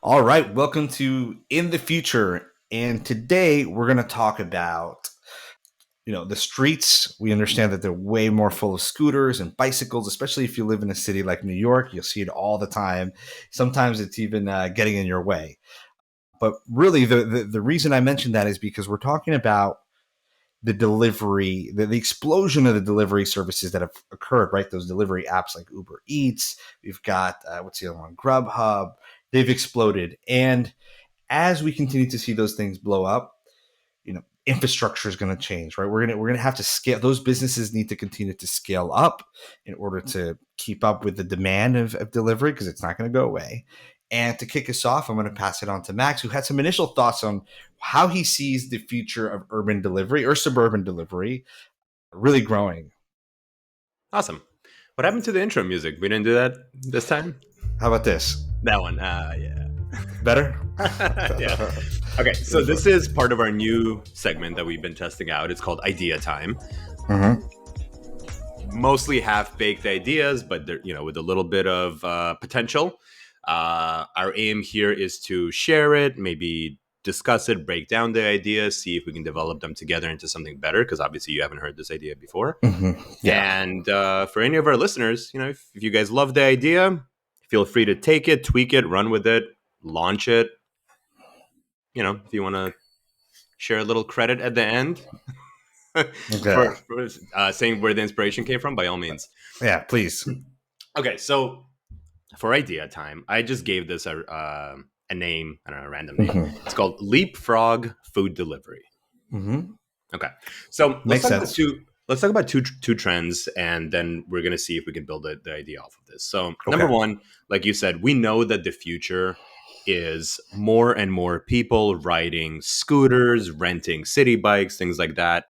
All right, welcome to In the Future. And today we're going to talk about, the streets. We understand that they're way more full of scooters and bicycles, especially if you live in a city like New York. You'll see it all the time. Sometimes it's even getting in your way. But really, the reason I mentioned that is because we're talking about the delivery, the explosion of the delivery services that have occurred, right? Those delivery apps like Uber Eats. We've got, what's the other one? Grubhub. They've exploded. And as we continue to see those things blow up, infrastructure is going to change, right? We're going to have to scale. Those businesses need to continue to scale up in order to keep up with the demand of delivery because it's not going to go away. And to kick us off, I'm going to pass it on to Max, who had some initial thoughts on how he sees the future of urban delivery or suburban delivery really growing. Awesome. What happened to the intro music? We didn't do that this time? How about this? That one. Yeah. Better? Yeah. Okay, so this is part of our new segment that we've been testing out. It's called Idea Time. Mm-hmm. Mostly half-baked ideas, but they're, with a little bit of potential. Our aim here is to share it, maybe discuss it, break down the ideas, see if we can develop them together into something better, because obviously you haven't heard this idea before. Mm-hmm. Yeah. And for any of our listeners, if you guys love the idea, feel free to take it, tweak it, run with it, launch it. If you want to share a little credit at the end Okay. for saying where the inspiration came from, by all means. Yeah, please. Okay, so for idea time, I just gave this a name, I don't know, a random name. Mm-hmm. It's called Leapfrog Food Delivery. Mm-hmm. Okay, so Makes sense. let's talk about two trends, and then we're going to see if we can build the idea off of this. So number Okay. one, like you said, we know that the future is more and more people riding scooters, renting city bikes, things like that.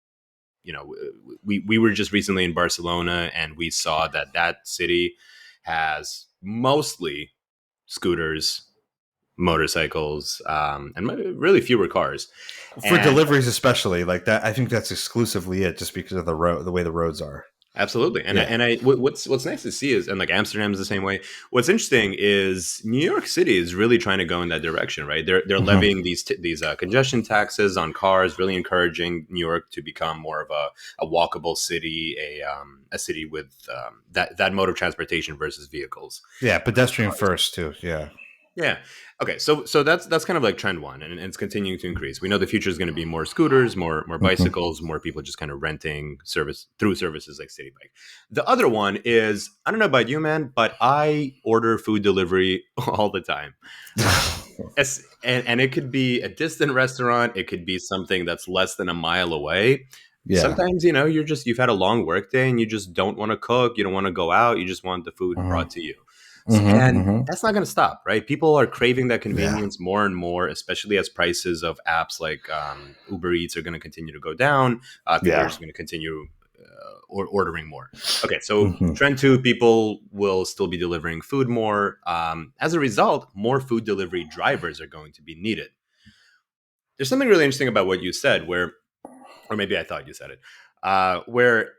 We were just recently in Barcelona, and we saw that city has mostly scooters, motorcycles, and really fewer cars. For And deliveries especially like that, I think that's exclusively it, just because of the way the roads are. absolutely, Yeah. what's nice to see is, and like Amsterdam's the same way. What's interesting is New York City is really trying to go in that direction, right? They're Mm-hmm. levying these congestion taxes on cars, really encouraging New York to become more of a walkable city, a city with that mode of transportation versus vehicles. Yeah, pedestrian Cars. first too. Yeah. Yeah. Okay. So that's kind of like trend one, and it's continuing to increase. We know the future is going to be more scooters, more Mm-hmm. bicycles, more people just kind of renting services like City Bike. The other one is, I don't know about you, man, but I order food delivery all the time. And it could be a distant restaurant. It could be something that's less than a mile away. Yeah. Sometimes, you've had a long work day and you just don't want to cook. You don't want to go out. You just want the food brought Mm-hmm. to you. Mm-hmm. And Mm-hmm. that's not going to stop, right? People are craving that Yeah. convenience more and more, especially as prices of apps like Uber Eats are going to continue to go down. People are Yeah. just going to continue ordering more. Okay, so Mm-hmm. trend two, people will still be delivering food more. As a result, more food delivery drivers are going to be needed. There's something really interesting about what you said, or maybe I thought you said it, where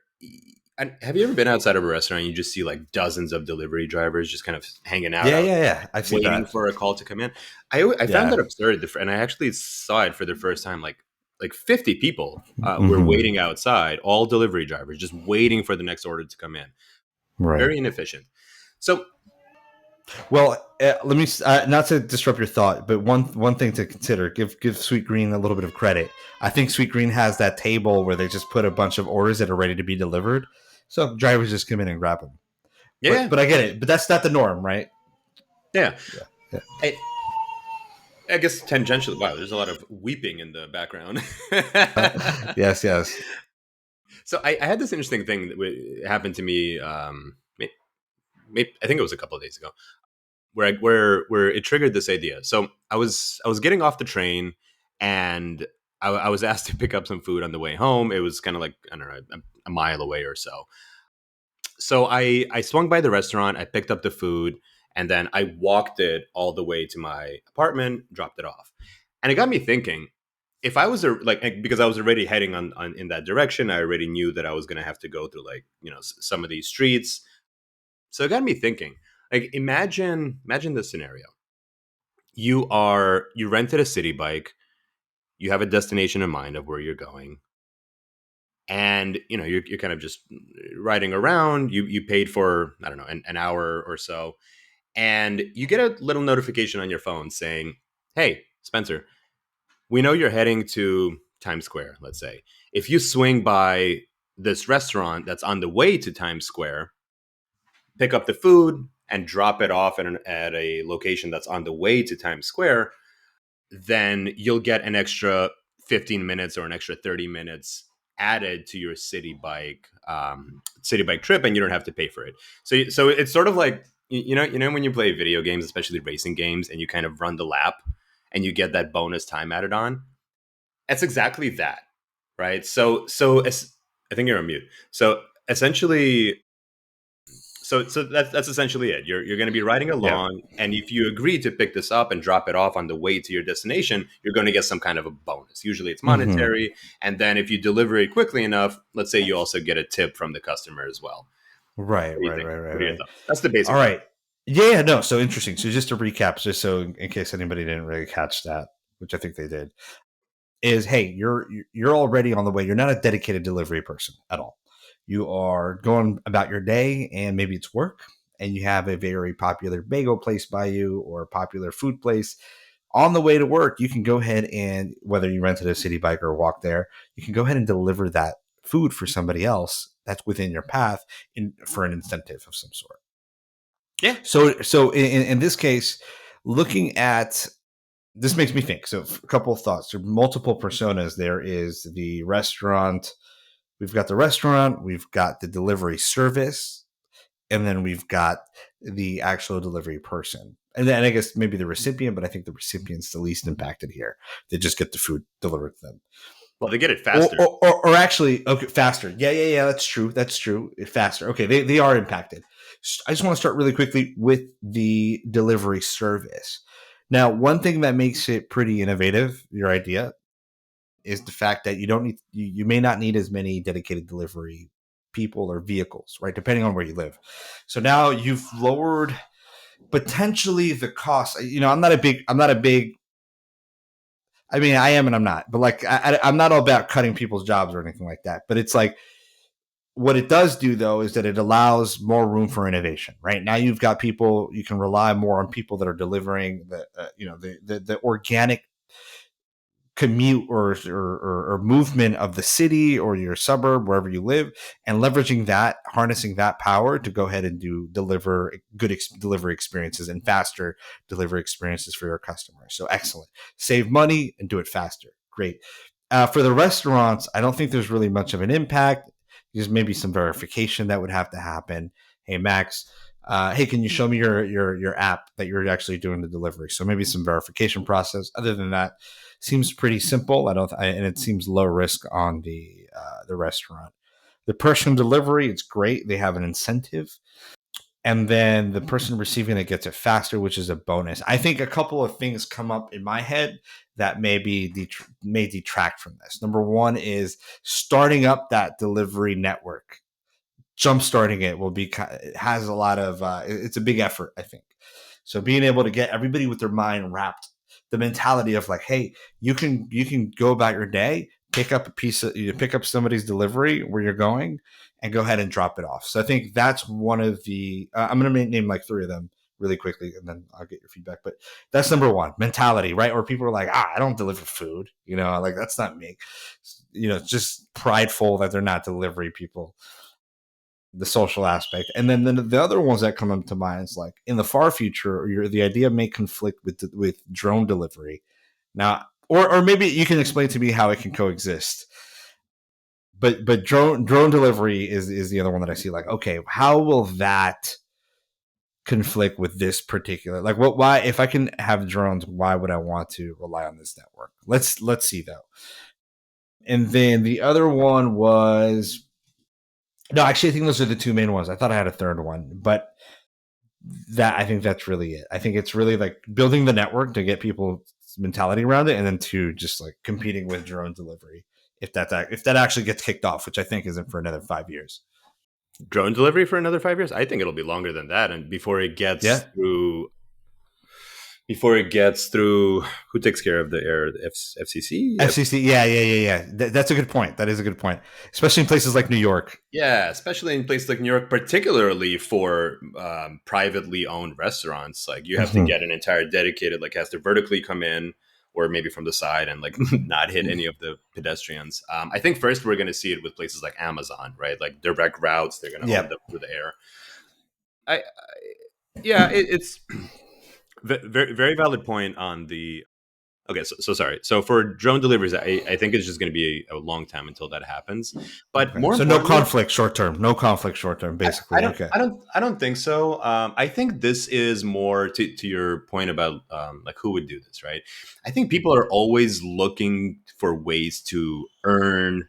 and have you ever been outside of a restaurant and you just see like dozens of delivery drivers just kind of hanging out Yeah. Yeah. Yeah. I've seen waiting that. for a call to come in? I found Yeah. that absurd, and I actually saw it for the first time. Like 50 people were Mm-hmm. waiting outside, all delivery drivers, just waiting for the next order to come in. Right. Very inefficient. So Well, let me not to disrupt your thought, but one thing to consider: give Sweet Green a little bit of credit. I think Sweet Green has that table where they just put a bunch of orders that are ready to be delivered, so drivers just come in and grab them. But yeah, I get it. But that's not the norm, right? yeah. Yeah. Yeah. I, I guess tangentially, wow, there's a lot of weeping in the background. Yes. Yes. So I had this interesting thing that happened to me. I think it was a couple of days ago, where it triggered this idea. So I was getting off the train, and I was asked to pick up some food on the way home. It was kind of like, I don't know, a mile away or so. So I swung by the restaurant, I picked up the food, and then I walked it all the way to my apartment, dropped it off, and it got me thinking. If I was because I was already heading on in that direction, I already knew that I was going to have to go through some of these streets. So it got me thinking. Like, imagine this scenario. you rented a city bike, you have a destination in mind of where you're going, and you're kind of just riding around. You paid for, I don't know, an hour or so, and you get a little notification on your phone saying, "Hey, Spencer, we know you're heading to Times Square, let's say. If you swing by this restaurant that's on the way to Times Square, pick up the food and drop it off at a location that's on the way to Times Square, then you'll get an extra 15 minutes or an extra 30 minutes added to your city bike trip, and you don't have to pay for it." So it's sort of like, you know when you play video games, especially racing games, and you kind of run the lap and you get that bonus time added on. It's exactly that, right? I think you're on mute. So essentially, so that's essentially it. You're going to be riding Yeah. along, and if you agree to pick this up and drop it off on the way to your destination, you're going to get some kind of a bonus. Usually, it's Hmm. monetary, and then if you deliver it quickly enough, let's say you also get a tip from the customer as well. Right, What do you right, think? right, right, What are your right. thoughts? That's the All basic premise. right. Yeah, yeah, no. So interesting. So just to recap, just so in case anybody didn't really catch that, which I think they did, is hey, you're already on the way. You're not a dedicated delivery person at all. You are going about your day, and maybe it's work, and you have a very popular bagel place by you or a popular food place. On the way to work, you can go ahead and, whether you rented a city bike or walk there, you can go ahead and deliver that food for somebody else that's within your path for an incentive of some sort. Yeah. So in this case, looking at this makes me think. So a couple of thoughts. There are multiple personas. There is the restaurant. We've got the restaurant. We've got the delivery service, and then we've got the actual delivery person. And then I guess maybe the recipient, but I think the recipient's the least impacted here. They just get the food delivered to them. Well, they get it Or, faster. or, or, or actually, okay, faster. Yeah, yeah, yeah. That's true. That's true. Faster. Okay, they are impacted. I just want to start really quickly with the delivery service. Now, one thing that makes it pretty innovative, your idea, is the fact that you may not need as many dedicated delivery people or vehicles, right? Depending on where you live. So now you've lowered potentially the cost. I'm not a big. I mean, I am and I'm not, but like I'm not all about cutting people's jobs or anything like that. But it's like what it does do though is that it allows more room for innovation. Right now, you've got people, you can rely more on people that are delivering the organic commute or movement of the city or your suburb, wherever you live, and leveraging that, harnessing that power to go ahead and deliver good delivery experiences and faster delivery experiences for your customers. So excellent. Save money and do it faster. Great. For the restaurants, I don't think there's really much of an impact. There's maybe some verification that would have to happen. Hey, Max, hey, can you show me your app that you're actually doing the delivery? So maybe some verification process. Other than that, seems pretty simple. And it seems low risk on the restaurant. The person delivery, it's great. They have an incentive, and then the person receiving it gets it faster, which is a bonus. I think a couple of things come up in my head that may detract from this. Number one is starting up that delivery network. Jump starting it will be it has a lot of it's a big effort, I think. So being able to get everybody with their mind wrapped, the mentality of like, hey, you can go about your day, pick up somebody's delivery where you're going, and go ahead and drop it off. So I think that's one of the. I'm going to name like three of them really quickly, and then I'll get your feedback. But that's number one, mentality, right? Or people are like, I don't deliver food, like that's not me. It's just prideful that they're not delivery people, the social aspect. And then the other ones that come up to mind is like in the far future, the idea may conflict with drone delivery. Now, or maybe you can explain to me how it can coexist. But drone delivery is the other one that I see. Like, okay, how will that conflict with this particular, like, what, why, if I can have drones, why would I want to rely on this network? Let's see though. And then the other one was, no, actually, I think those are the two main ones. I thought I had a third one, but I think that's really it. I think it's really like building the network to get people's mentality around it, and then two, just like competing with drone delivery. If that actually gets kicked off, which I think isn't for another 5 years. Drone delivery for another 5 years? I think it'll be longer than that, and before it gets Yeah. through. before it gets through. Who takes care of the air? The FCC. FCC, yeah. That's a good point. That is a good point, especially in places like New York. Yeah, especially in places like New York, particularly for privately owned restaurants. Like you have to Mhm. get an entire dedicated, like has to vertically come in or maybe from the side and like not hit any of the pedestrians. I think first we're going to see it with places like Amazon, right? Like direct routes, they're going to own Yep. them through the air. I yeah, it's very very valid point on the. Okay, so sorry. So for drone deliveries, I think it's just going to be a long time until that happens. But Okay. more So no importantly, conflict short term. No conflict short term. I Basically. don't, Okay. I don't, I don't think so. I think this is more to your point about like who would do this, right? I think people are always looking for ways to earn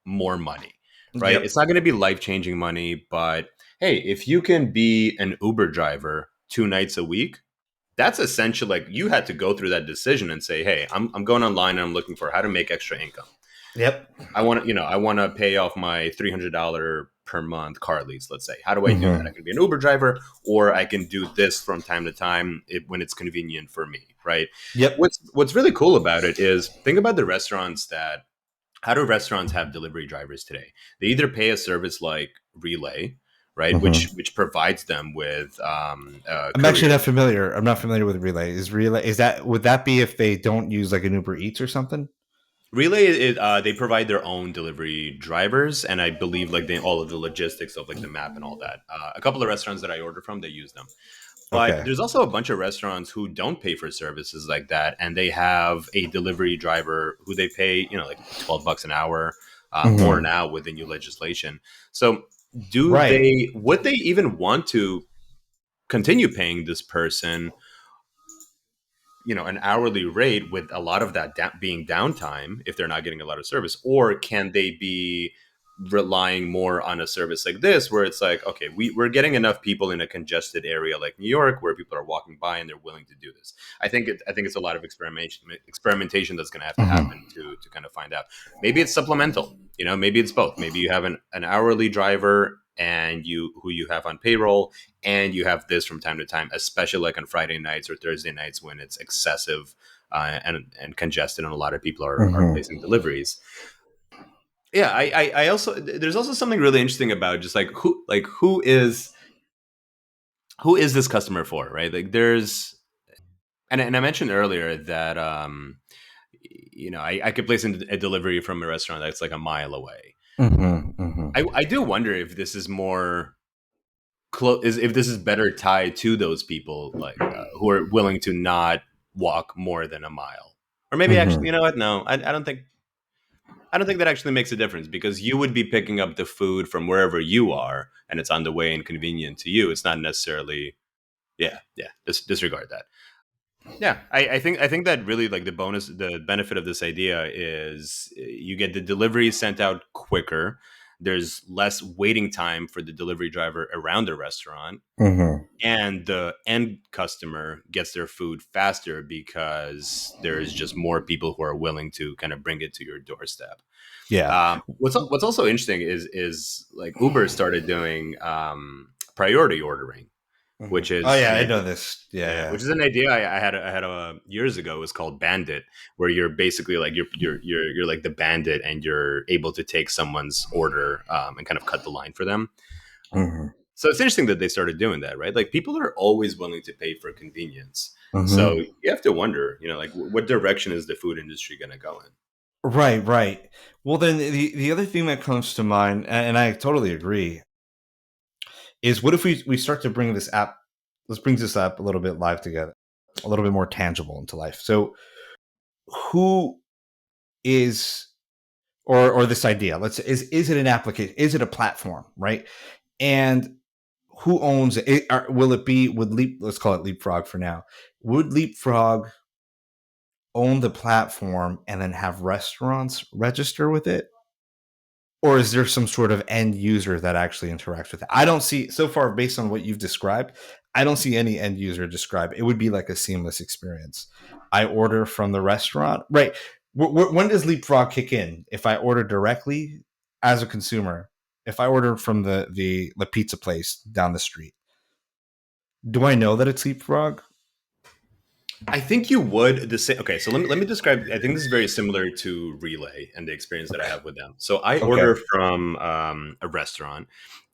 more money, right? Yep. It's not going to be life changing money, but hey, if you can be an Uber driver 2 nights a week, that's essential. Like you had to go through that decision and say, hey, I'm going online and I'm looking for how to make extra income. Yep. I want to, I want to pay off my $300 per month car lease. Let's say, how do I do that? I Hmm. can be an Uber driver, or I can do this from time to time when it's convenient for me, right? Yep. What's really cool about it is think about the restaurants that. How do restaurants have delivery drivers today? They either pay a service like Relay, right, which Hmm. which provides them with I'm actually courier. not familiar. I'm not familiar with Relay. Is that would that be if they don't use like an Uber Eats or something? Relay, they provide their own delivery drivers, and I believe like all of the logistics of like the map and all that. A couple of restaurants that I order from, they use them. But Okay. there's also a bunch of restaurants who don't pay for services like that, and they have a delivery driver who they pay, like $12 an hour, more Hmm. now with the new legislation. So, Right. would they even want to continue paying this person, an hourly rate with a lot of that being downtime if they're not getting a lot of service, or can they be relying more on a service like this where it's like, okay, we're getting enough people in a congested area like New York where people are walking by and they're willing to do this. I think it's a lot of experimentation that's going to have to Hmm. happen to kind of find out. Maybe it's supplemental, maybe it's both. Maybe you have an hourly driver and who you have on payroll, and you have this from time to time, especially like on Friday nights or Thursday nights when it's excessive and congested, and a lot of people are Hmm. placing deliveries. Yeah, I also, there's also something really interesting about just like who is this customer for, right? Like there's and I mentioned earlier that I could place a delivery from a restaurant that's like a mile away. Hmm. Hmm. I do wonder if this is more is if this is better tied to those people like who are willing to not walk more than a mile, or maybe actually, Hmm. you know what, no, I don't think that actually makes a difference, because you would be picking up the food from wherever you are and it's on the way and convenient to you. It's not necessarily. Yeah, disregard that. Yeah, I think that really like the benefit of this idea is you get the delivery sent out quicker. There's less waiting time for the delivery driver around the restaurant, Hmm. and the end customer gets their food faster because there's just more people who are willing to kind of bring it to your doorstep. Yeah. What's also interesting is like Uber started doing priority ordering, Hmm. which Oh is yeah, an I idea. know this. Yeah, Yeah, yeah. which is an idea I had years ago. It was called Bandit, where you're basically like you're like the bandit, and you're able to take someone's order and kind of cut the line for them. Hmm. So it's interesting that they started doing that, right? Like people are always willing to pay for convenience. So Hmm. you have to wonder, like what direction is the food industry going to go in? Right, right. Well, then the other thing that comes to mind, and I totally agree, is what if we start to bring this app, let's bring this app a little bit live together, a little bit more tangible into life. So who is or this idea, let's is it an application, is it a platform, right? And who owns it? Will it be, would Leap, let's call it Leapfrog for now, would Leapfrog own the platform and then have restaurants register with it, or is there some sort of end user that actually interacts with it? I don't see, so far based on what you've described, I don't see any end user describe. It would be like a seamless experience. I order from the restaurant, right? When does Leapfrog kick in? If I order directly as a consumer, if I order from the pizza place down the street, do I know that it's Leapfrog? I think you would the same. Okay, so let me describe. I think this is very similar to Relay and the experience that I Okay. have with them. So I Okay. order from a restaurant,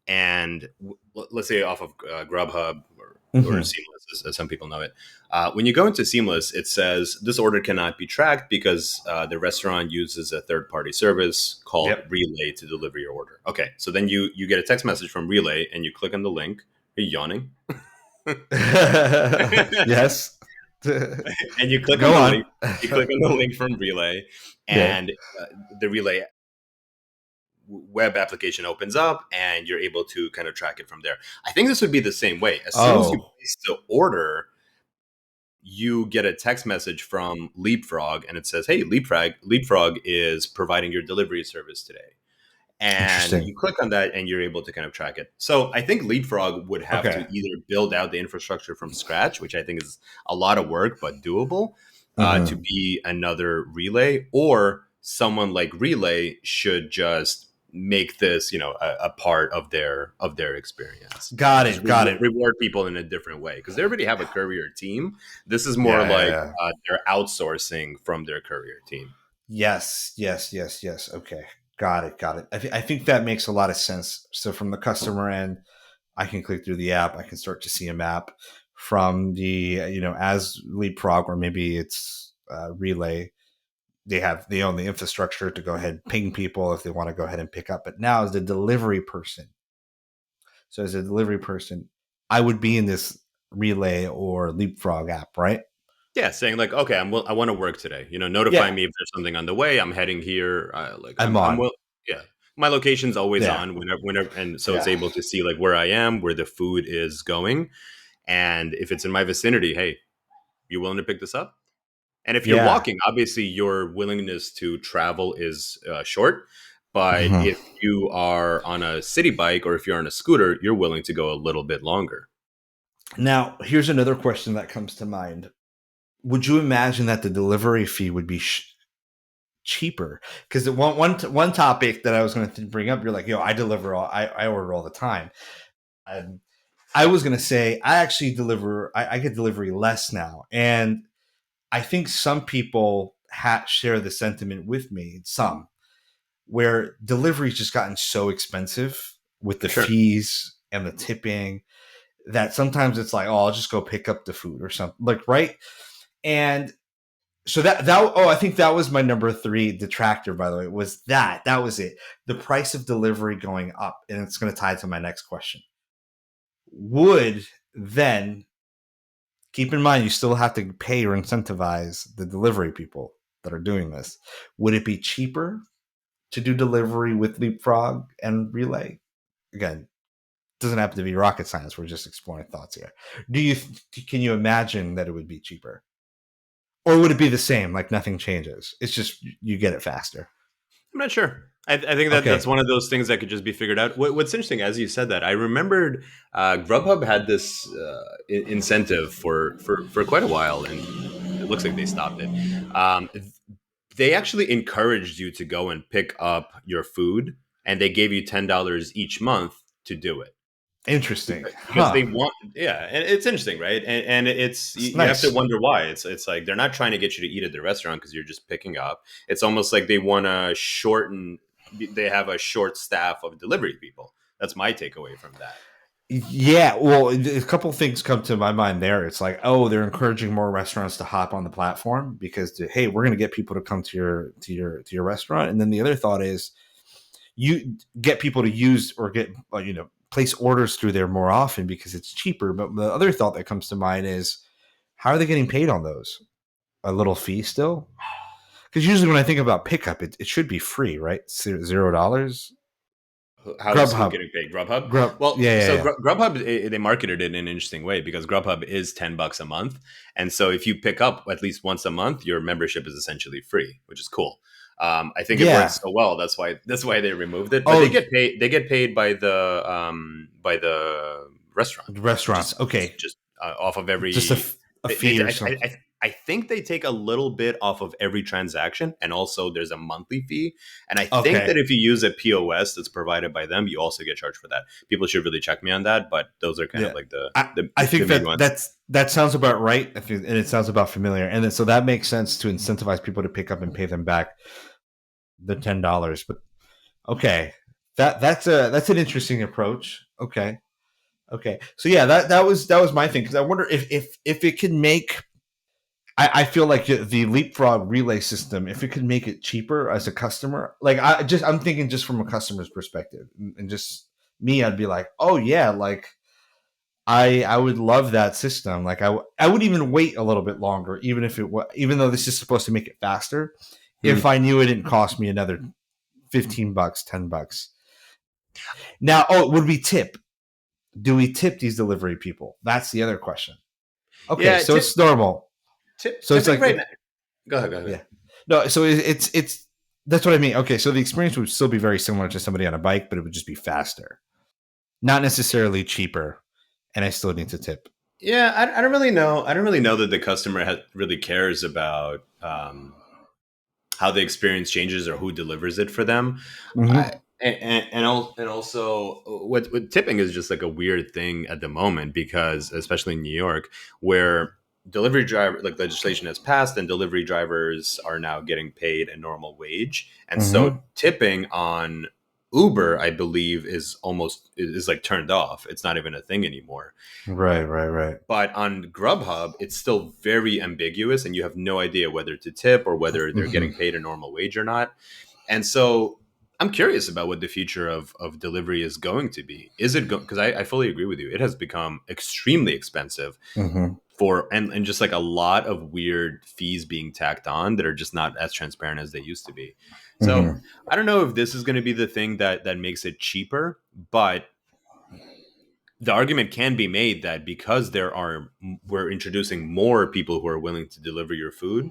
and let's say off of Grubhub or Hmm. Seamless, as some people know it. When you go into Seamless, it says this order cannot be tracked because the restaurant uses a third party service called Yep. Relay to deliver your order. Okay, so then you get a text message from Relay, and you click on the link. Are you yawning? Yes. And you click on Go the on. link. You click on the link from Relay, Yeah. and the Relay web application opens up, and you're able to kind of track it from there. I think this would be the same way. As soon as you Oh, place the order, you get a text message from Leapfrog, and it says, "Hey, Leapfrog is providing your delivery service today." And interesting. you click on that, and you're able to kind of track it. So I think Leapfrog would have to Okay. either build out the infrastructure from scratch, which I think is a lot of work but doable, to Hmm. be another Relay, or someone like Relay should just make this, a part of their experience. Got Just it. Got it. reward people in a different way because they already have a courier team. This is more Yeah, yeah, like yeah. they're outsourcing from their courier team. Yes, yes, yes, yes. Okay. Got it. Got it. I think that makes a lot of sense. So from the customer end, I can click through the app. I can start to see a map from the, as Leapfrog, or maybe it's Relay. They own the infrastructure to go ahead and ping people if they want to go ahead and pick up. But now as the delivery person, so as a delivery person, I would be in this Relay or Leapfrog app, right? Yeah, saying like, okay, I want to work today. Notify Yeah, me if there's something on the way. I'm heading here. I'm I'm on. well. Yeah, my location's always Yeah, on whenever, and so it's yeah, able to see like where I am, where the food is going, and if it's in my vicinity, hey, you willing to pick this up? And if you're yeah. walking, obviously your willingness to travel is short. But Mhm. if you are on a city bike or if you're on a scooter, you're willing to go a little bit longer. Now, here's another question that comes to mind. Would you imagine that the delivery fee would be cheaper? Because the one topic that I was going to bring up, you're like, yo, I order all the time. And I was going to say, I actually I get delivery less now. And I think some people share the sentiment with me, some, where delivery's just gotten so expensive with the Sure. fees and the tipping that sometimes it's like, oh, I'll just go pick up the food or something. Like, right? And so I think that was my number three detractor, by the way, was that was it. The price of delivery going up, and it's going to tie to my next question. Would then keep in mind you still have to pay or incentivize the delivery people that are doing this. Would it be cheaper to do delivery with Leapfrog and Relay? Again, doesn't have to be rocket science. We're just exploring thoughts here. Can you imagine that it would be cheaper? Or would it be the same, like nothing changes? It's just you get it faster. I'm not sure. I think that that's Okay. one of those things that could just be figured out. What's interesting, as you said that, I remembered Grubhub had this incentive for quite a while, and it looks like they stopped it. They actually encouraged you to go and pick up your food, and they gave you $10 each month to do it Interesting. because Huh. they want. Yeah, and it's interesting, right? And it's It's you have to nice. wonder why. It's like they're not trying to get you to eat at the restaurant because you're just picking up. It's almost like they want to shorten. They have a short staff of delivery people. That's my takeaway from that. Yeah, well, a couple things come to my mind there. It's like, oh, they're encouraging more restaurants to hop on the platform because, hey, we're going to get people to come to your restaurant. And then the other thought is, you get people to use or get place orders through there more often because it's cheaper. But the other thought that comes to mind is, how are they getting paid on those? A little fee still? Because usually when I think about pickup, it should be free, right? $0. How's who Grubhub, getting paid? Grubhub. Grub, Well, yeah, yeah, so yeah. Grubhub they marketed it in an interesting way because Grubhub is $10 a month, and so if you pick up at least once a month, your membership is essentially free, which is cool. I think it works Yeah. so well. That's why they removed it. But they Oh, get paid. They get paid by the restaurant, restaurants. just Okay, just off of just a, every. a They, fee or I something. I think they take a little bit off of every transaction, and also there's a monthly fee. And I think Okay. that if you use a POS that's provided by them, you also get charged for that. People should really check me on that, but those are kind of Yeah. like I the think main that ones. that sounds about right. I think, and it sounds about familiar. And then, so that makes sense to incentivize people to pick up and pay them back the $10. But okay. That's an interesting approach. Okay. Okay. So yeah, that was my thing, because I wonder if it can make, I feel like the leapfrog relay system, if it could make it cheaper as a customer, like I'm thinking just from a customer's perspective, and just me, I'd be like, oh yeah, like I would love that system. Like I would even wait a little bit longer, even if it was, even though this is supposed to make it faster, Hmm. if I knew it didn't cost me another $15, $10. Now, oh, would we tip? Do we tip these delivery people? That's the other question. Okay, Yeah, so it's normal. So it's tipping like right now. Go ahead, go ahead. Go yeah. ahead. No, so it's that's what I mean. Okay, so the experience would still be very similar to somebody on a bike, but it would just be faster, not necessarily cheaper, and I still need to tip. Yeah, I don't really know. I don't really know that the customer really cares about how the experience changes or who delivers it for them. I, Mm-hmm. and also what tipping is just like a weird thing at the moment, because especially in New York, where delivery driver like legislation has passed and delivery drivers are now getting paid a normal wage, and so Mm-hmm. tipping on Uber, I believe, is like turned off. It's not even a thing anymore. Right, right, right. But on Grubhub, it's still very ambiguous, and you have no idea whether to tip or whether they're Mm-hmm. getting paid a normal wage or not. And so I'm curious about what the future of delivery is going to be. Is it because I fully agree with you. It has become extremely expensive Mm-hmm. for and just like a lot of weird fees being tacked on that are just not as transparent as they used to be. So Mm-hmm. I don't know if this is going to be the thing that makes it cheaper, but the argument can be made that because we're introducing more people who are willing to deliver your food,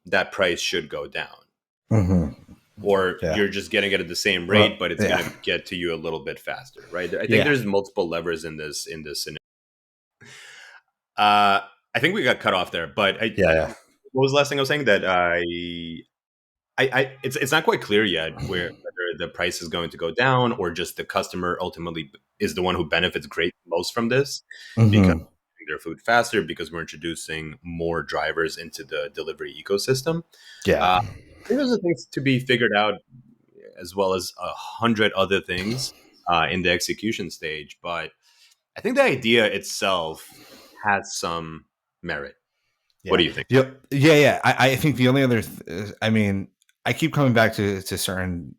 that price should go down, Mm-hmm. or Yeah. you're just getting it at the same rate Well, but it's going yeah. to get to you a little bit faster, right? I think Yeah. there's multiple levers in this scenario. uh I think we got cut off there, but Yeah. Yeah. what was the last thing I was saying? That it's not quite clear yet whether the price is going to go down or just the customer ultimately is the one who benefits great most from this, because Mm-hmm. their food faster, because we're introducing more drivers into the delivery ecosystem. Yeah. I think those are things to be figured out, as well as 100 other things in the execution stage. But I think the idea itself has some merit. What Yeah. do you think? Yeah. Yeah. Yeah. I think the only other, I mean, I keep coming back to certain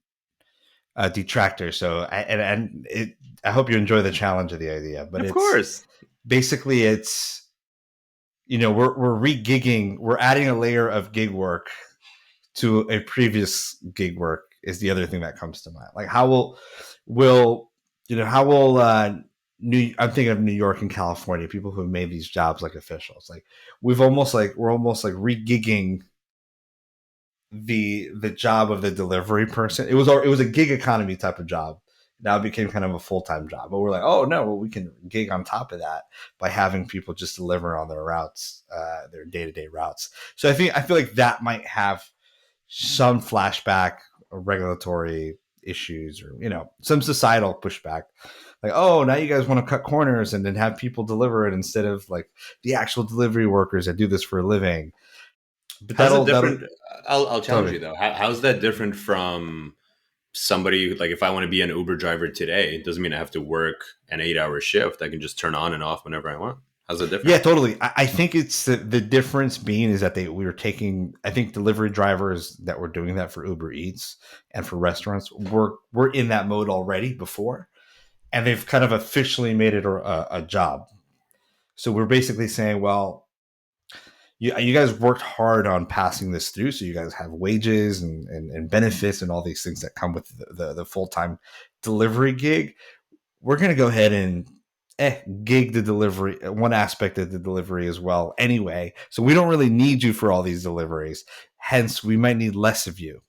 detractors. So I hope you enjoy the challenge of the idea, but Of it's course. basically we're re-gigging, we're adding a layer of gig work to a previous gig work is the other thing that comes to mind. Like will how will I'm thinking of New York and California, people who have made these jobs like officials. Like we're almost like re-gigging the job of the delivery person. It was a gig economy type of job. Now it became kind of a full time job. But we're like, oh no, well, we can gig on top of that by having people just deliver on their routes, their day to day routes. So I feel like that might have some flashback or regulatory issues, or some societal pushback. Like, oh, now you guys want to cut corners and then have people deliver it instead of like the actual delivery workers that do this for a living. But How's it that'll different? I'll tell challenge me. you though. How's that different from somebody like if I want to be an Uber driver today? It doesn't mean I have to work an 8 hour shift. I can just turn on and off whenever I want. How's it different? Yeah, totally. I think it's the difference being is that we were taking, I think delivery drivers that were doing that for Uber Eats and for restaurants were in that mode already before, and they've kind of officially made it a job. So we're basically saying, well, you guys worked hard on passing this through, so you guys have wages and benefits and all these things that come with the full time delivery gig. We're going to go ahead and gig the delivery, one aspect of the delivery as well anyway. So we don't really need you for all these deliveries. Hence, we might need less of you,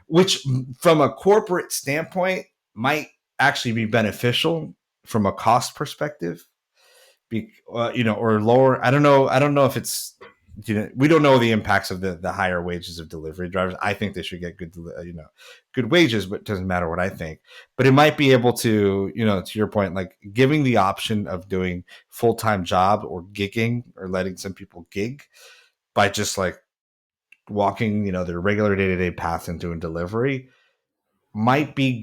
which from a corporate standpoint might actually be beneficial from a cost perspective. Or lower. I don't know. I don't know if it's we don't know the impacts of the higher wages of delivery drivers. I think they should get good wages, but it doesn't matter what I think. But it might be able to, to your point, like giving the option of doing full-time job or gigging, or letting some people gig by just like walking, their regular day-to-day path and doing delivery might be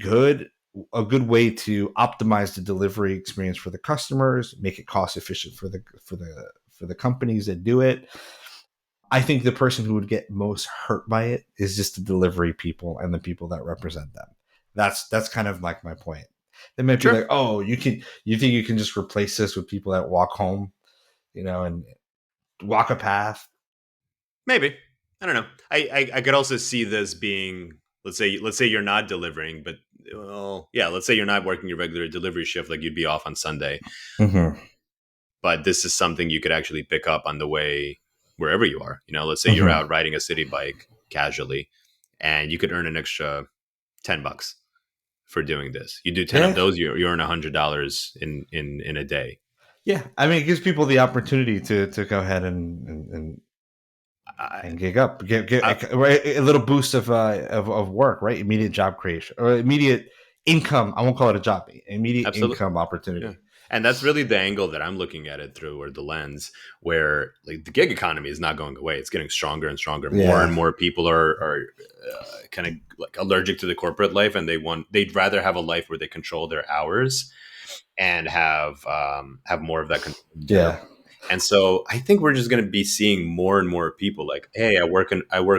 a good way to optimize the delivery experience for the customers, make it cost efficient for the companies that do it. I think the person who would get most hurt by it is just the delivery people and the people that represent them. That's kind of like my point. They might be like, oh, you think you can just replace this with people that walk home, and walk a path? Maybe. I don't know. I could also see this being, let's say you're not delivering, but let's say you're not working your regular delivery shift, like you'd be off on Sunday. Mm-hmm. But this is something you could actually pick up on the way wherever you are. Let's say you're out riding a city bike casually, and you could earn an extra $10 for doing this. You do 10 of those, you earn $100 in a day. Yeah, I mean, it gives people the opportunity to go ahead and gig up, get a little boost of work, right? Immediate job creation or immediate income. I won't call it a job. Immediate income opportunity. Yeah. And that's really the angle that I'm looking at it through, or the lens where like the gig economy is not going away. It's getting stronger and stronger. More and more people are kind of like allergic to the corporate life, and they'd rather have a life where they control their hours and have more of that control. Yeah. And so I think we're just going to be seeing more and more people like, hey, I work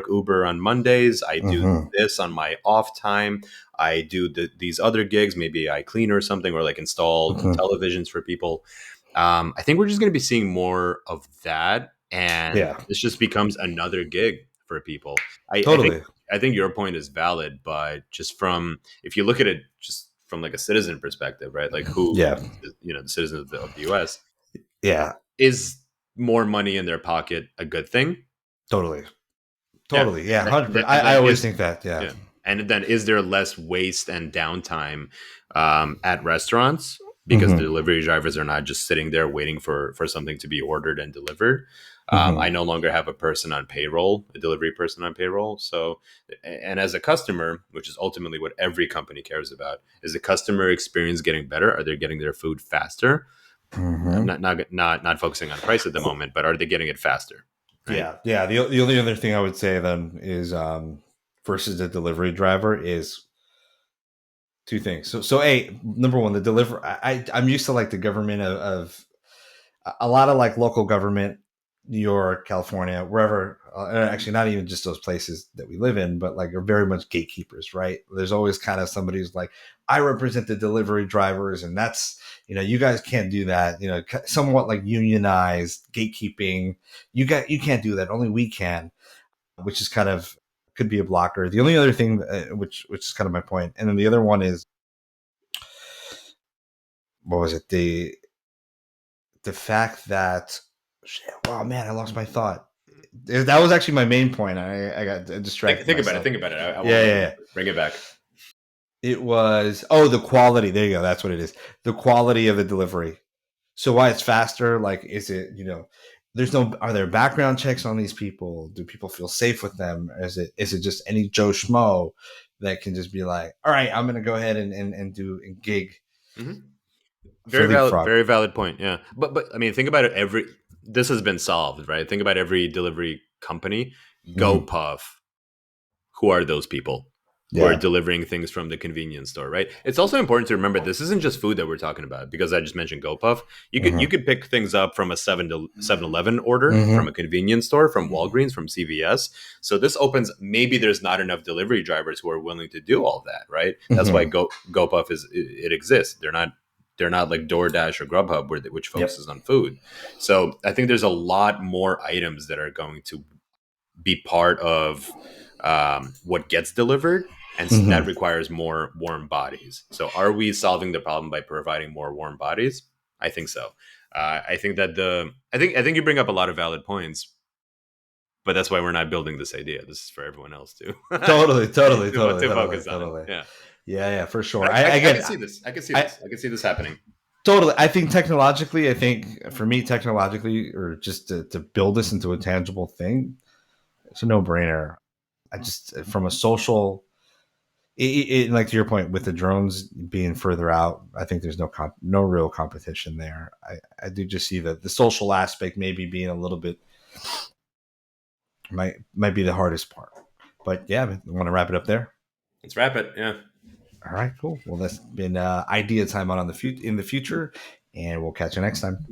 Uber on Mondays. I do this on my off time. I do these other gigs. Maybe I clean or something, or like install televisions for people. I think we're just going to be seeing more of that. And this just becomes another gig for people. Totally. I think your point is valid, but if you look at it just from like a citizen perspective, right? Like the citizens of the US. Yeah. Is more money in their pocket a good thing? Totally. Yeah. 100%. I always think that. Yeah. And then is there less waste and downtime at restaurants because the delivery drivers are not just sitting there waiting for something to be ordered and delivered? I no longer have a delivery person on payroll. So, and as a customer, which is ultimately what every company cares about, is the customer experience getting better? Are they getting their food faster? I'm not focusing on price at the moment, but are they getting it faster? Right? Yeah. The only other thing I would say then is versus the delivery driver is two things. So number one, the deliver. I'm used to like the government of a lot of like local government, New York, California, wherever. Actually, not even just those places that we live in, but like are very much gatekeepers, right? There's always kind of somebody who's like, I represent the delivery drivers, and that's, you guys can't do that. Somewhat like unionized gatekeeping. You can't do that. Only we can, which is kind of could be a blocker. The only other thing, which is kind of my point, and then the other one is, what was it? The fact that, wow, man, I lost my thought. That was actually my main point. I got distracted. Think about it. I yeah. Bring it back. It was, the quality. There you go. That's what it is. The quality of the delivery. So why it's faster? Like, is it, are there background checks on these people? Do people feel safe with them? Is it just any Joe Schmo that can just be like, all right, I'm going to go ahead and do a gig. Mm-hmm. Very valid point. Yeah. But I mean, think about it. This has been solved, right? Think about every delivery company. GoPuff. Who are those people who are delivering things from the convenience store, right? It's also important to remember this isn't just food that we're talking about, because I just mentioned GoPuff. You could pick things up from a 7-Eleven order, from a convenience store, from Walgreens, from CVS. So this opens, maybe there's not enough delivery drivers who are willing to do all that, right? That's why GoPuff it exists. They're not like DoorDash or Grubhub, which focuses on food. So I think there's a lot more items that are going to be part of what gets delivered, and that requires more warm bodies. So are we solving the problem by providing more warm bodies? I think so. I think that I think you bring up a lot of valid points, but that's why we're not building this idea. This is for everyone else too. Totally. Focus on it. Yeah, for sure. I can see this. I can see this happening. Totally. I think technologically, I think for me, technologically, or just to build this into a tangible thing, it's a no brainer. I just, from a social, like to your point with the drones being further out, I think there's no real competition there. I do just see that the social aspect maybe being a little bit might be the hardest part. But yeah, I want to wrap it up there. Let's wrap it. Yeah. All right, cool. Well, that's been idea time on the in the future, and we'll catch you next time.